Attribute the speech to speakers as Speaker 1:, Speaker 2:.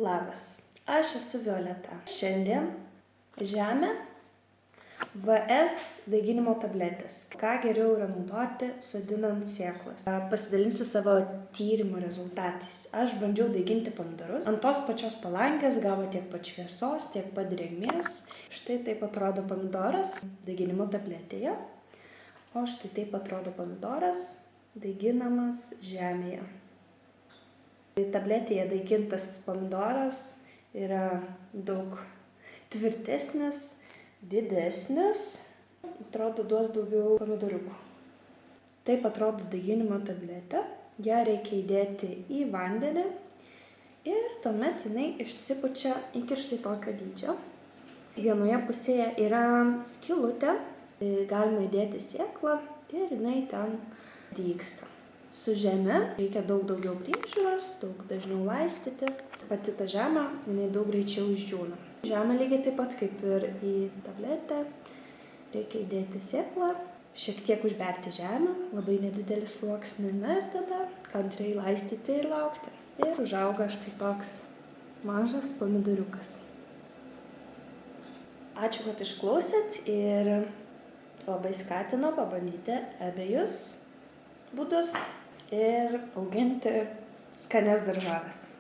Speaker 1: Labas, aš esu Violeta. Šiandien žemė vs daiginimo tabletės. Ką geriau yra naudoti sodinant sėklas. Pasidalinsiu savo tyrimo rezultatais. Aš bandžiau daiginti pomidorus. Ant tos pačios palankės gavo tiek pat šviesos, tiek pat drėgmės. Štai taip atrodo pomidoras daiginimo tabletėje. O štai taip atrodo pomidoras daiginamas žemėje. Tabletėje daigintas pomidoras yra daug tvirtesnis, didesnis, atrodo duos daugiau pomidoriukų. Taip atrodo daiginimo tabletė, ją reikia įdėti į vandenį ir tuomet jinai išsipučia iki štai tokio dydžio. Vienoje pusėje yra skylutė, galima įdėti sėklą ir jinai ten dygsta. Su žeme reikia daugiau priežiūros, daug dažniau laistyti. Pati ta žemė, jinai daug greičiau išdžiūna. Žemė lygiai taip pat kaip ir į tabletę. Reikia įdėti sėklą, šiek tiek užberti žemę, labai nedidelį sluoksnį, na ir tada kantriai laistyti ir laukti. Ir užauga štai toks mažas pomidoriukas. Ačiū, kad išklausėt ir labai skatinu pabandyti abiejus būdus ir auginti skanias daržoves.